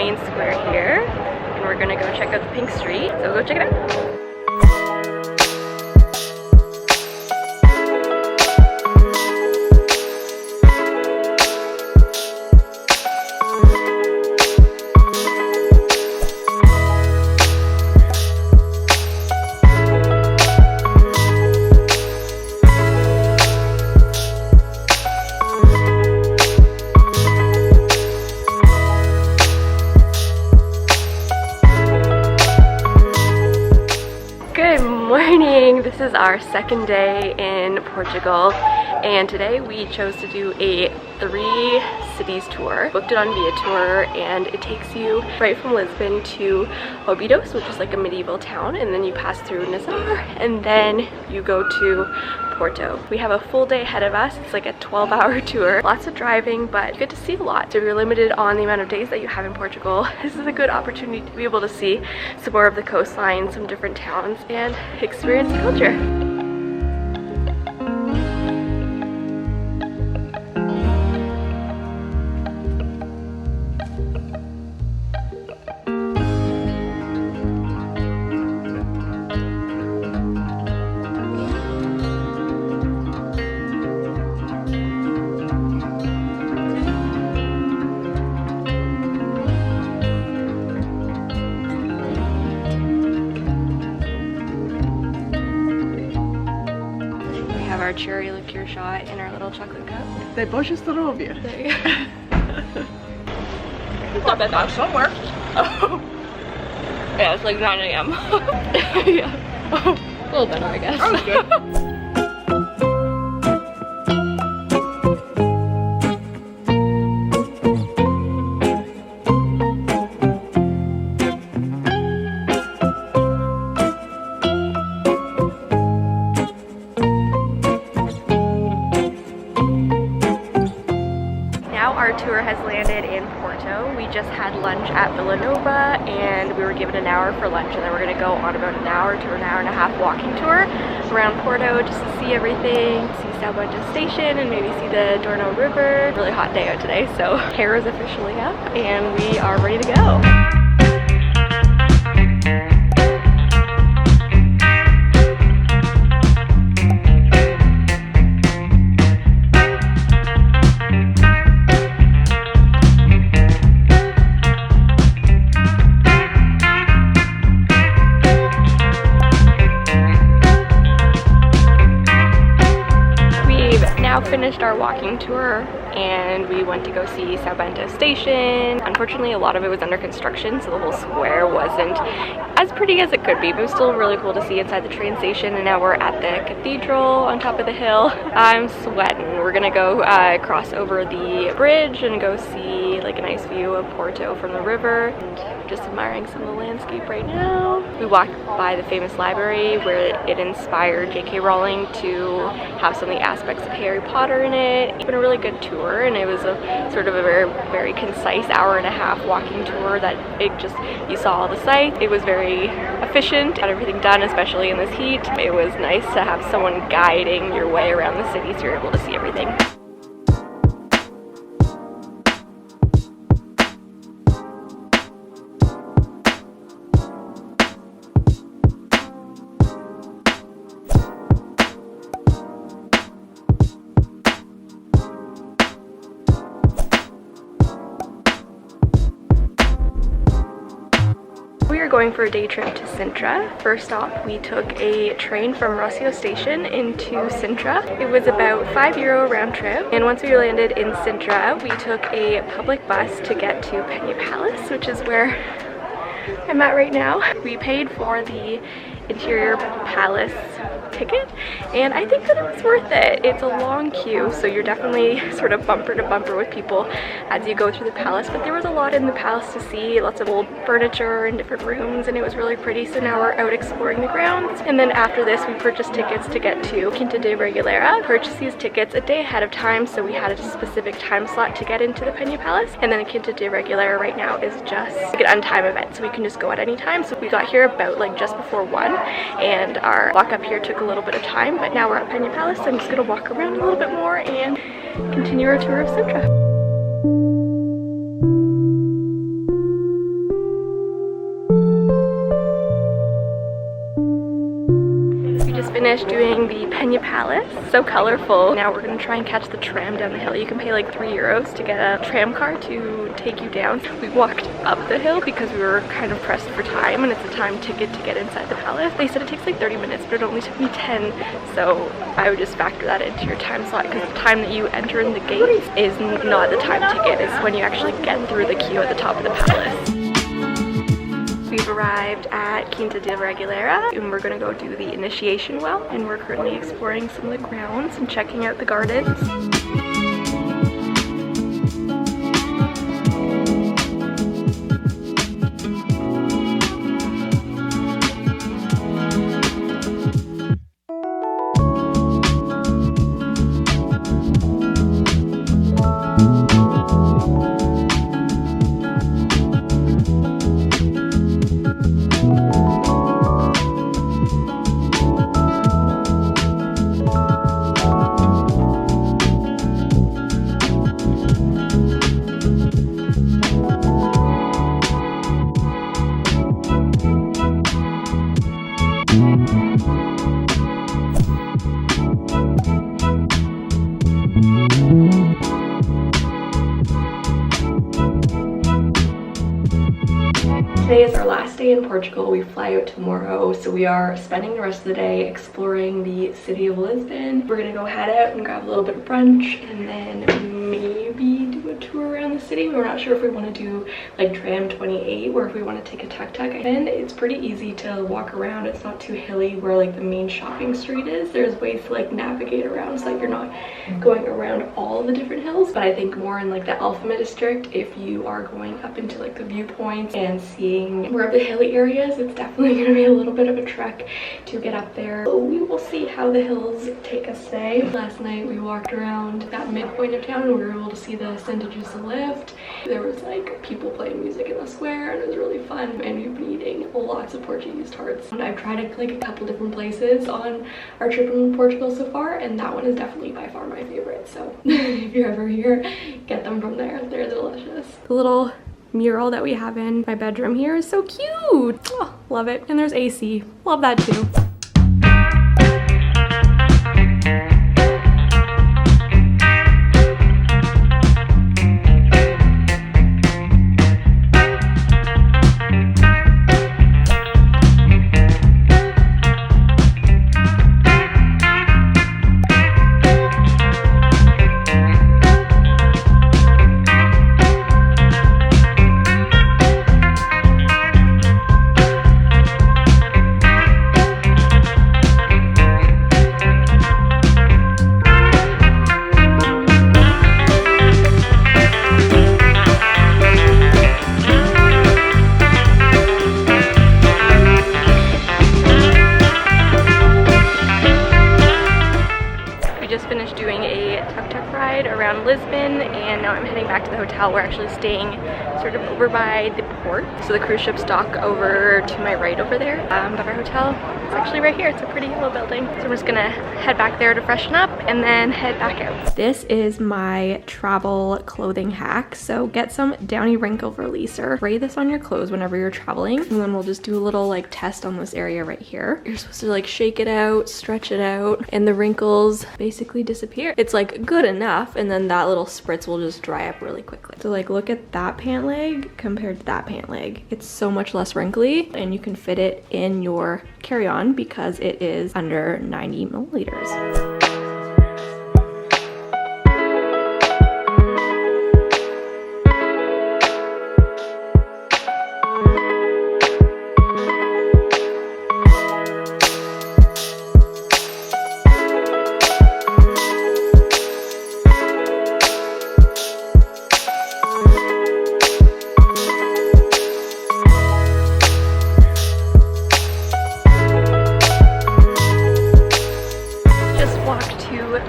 main square here, and we're gonna go check out the Pink Street, so go check it out. This is our second day in Portugal, and today we chose to do a 3 cities tour. Booked it on Viatour, and it takes you right from Lisbon to Obidos, which is like a medieval town, and then you pass through Nazare, and then you go to Porto. We have a full day ahead of us. It's like a 12-hour tour. Lots of driving, but you get to see a lot. So if you're limited on the amount of days that you have in Portugal, this is a good opportunity to be able to see some more of the coastline, some different towns, and experience the culture. Our cherry liqueur shot in our little chocolate cup. They boże zdrowie. There you go. It's not bad back somewhere. Oh. Yeah, it's like 9 a.m. Yeah. A little better, I guess. That was good. Our tour has landed in Porto. We just had lunch at Villanova, and we were given an hour for lunch, and then we're going to go on about an hour to an hour and a half walking tour around Porto just to see everything, see Taberna Station, and maybe see the Dorno River. Really hot day out today, so hair is officially up, and we are ready to go. Finished our walking tour, and we went to go see Taberna Station. Unfortunately, a lot of it was under construction, so the whole square wasn't as pretty as it could be, but it was still really cool to see inside the train station. And now we're at the cathedral on top of the hill. I'm sweating. We're gonna go cross over the bridge and go see like a nice view of Porto from the river, and just admiring some of the landscape right now. We walked by the famous library where it inspired J.K. Rowling to have some of the aspects of Harry Potter in it. It's been a really good tour, and it was a sort of a very concise hour and a half walking tour that you saw all the sights. It was very efficient, got everything done, especially in this heat. It was nice to have someone guiding your way around the city so you're able to see everything. We are going for a day trip to Sintra. First stop, we took a train from Rossio Station into Sintra. It was about €5 round trip, and once we landed in Sintra, we took a public bus to get to Pena Palace, which is where I'm at right now. We paid for the interior palace ticket, and I think that it was worth it. It's a long queue, so you're definitely sort of bumper to bumper with people as you go through the palace, but there was a lot in the palace to see, lots of old furniture and different rooms, and it was really pretty. So now we're out exploring the grounds, and then after this we purchased tickets to get to Quinta Da Regaleira. Purchased these tickets a day ahead of time, so we had a specific time slot to get into the Pena Palace, and then Quinta Da Regaleira right now is just like an untimed event, so we can just go at any time. So we got here about like just before 1, and our walk up here took a little bit of time, but now we're at Pena Palace. So I'm just gonna walk around a little bit more and continue our tour of Sintra. finished doing the Pena Palace. So colorful. Now we're gonna try and catch the tram down the hill. You can pay like €3 to get a tram car to take you down. We walked up the hill because we were kind of pressed for time, and it's a time ticket to get inside the palace. They said it takes like 30 minutes, but it only took me 10. So I would just factor that into your time slot, because the time that you enter in the gates is not the time ticket. It's when you actually get through the queue at the top of the palace. We've arrived at Quinta Da Regaleira, and we're gonna go do the initiation well, and we're currently exploring some of the grounds and checking out the gardens. Today is our last day in Portugal. We fly out tomorrow, so we are spending the rest of the day exploring the city of Lisbon. We're gonna go head out and grab a little bit of brunch, and then maybe do a tour around the city. We're not sure if we want to do like Tram 28 or if we want to take a tuk-tuk. And it's pretty easy to walk around. It's not too hilly where like the main shopping street is. There's ways to like navigate around so that you're not going around all the different hills. But I think more in like the Alfama district, if you are going up into like the viewpoints and seeing more of the hilly areas, it's definitely going to be a little bit of a trek to get up there. So we will see how the hills take us today. Last night we walked around that midpoint of town and we were able to see the Sintra lift. There was like people playing music in the square, and it was really fun, and we've been eating lots of Portuguese tarts. And I've tried like a couple different places on our trip in Portugal so far, and that one is definitely by far my favorite. So if you're ever here, get them from there. They're delicious. The little mural that we have in my bedroom here is so cute. Oh, love it. And there's AC. Love that too. Around Lisbon, and now I'm heading back to the hotel. We're actually staying sort of over by the port, so the cruise ships dock over to my right over there, but our hotel is actually right here. It's a pretty little building, so I'm just gonna head back there to freshen up and then head back out. This is my travel clothing hack. So get some Downy Wrinkle Releaser, spray this on your clothes whenever you're traveling, and then we'll just do a little like test on this area right here. You're supposed to like shake it out, stretch it out, and the wrinkles basically disappear. It's like good enough, and then that little spritz will just dry up really quickly. So like look at that pant leg compared to that pant leg. It's so much less wrinkly, and you can fit it in your carry-on because it is under 90 milliliters.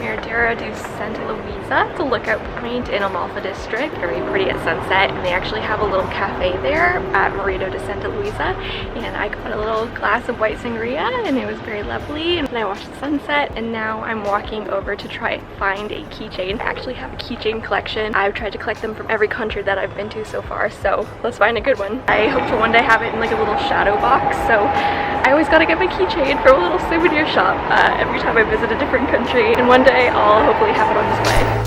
Miradouro de Santa Luzia. Luisa. It's a lookout point in Amalfa district, very pretty at sunset, and they actually have a little cafe there at Miradouro de Santa Luzia, and I got a little glass of white sangria and it was very lovely, and I watched the sunset, and now I'm walking over to try and find a keychain. I actually have a keychain collection. I've tried to collect them from every country that I've been to so far, so let's find a good one. I hope to one day have it in like a little shadow box, so I always gotta get my keychain from a little souvenir shop every time I visit a different country, and one day I'll hopefully have it on display.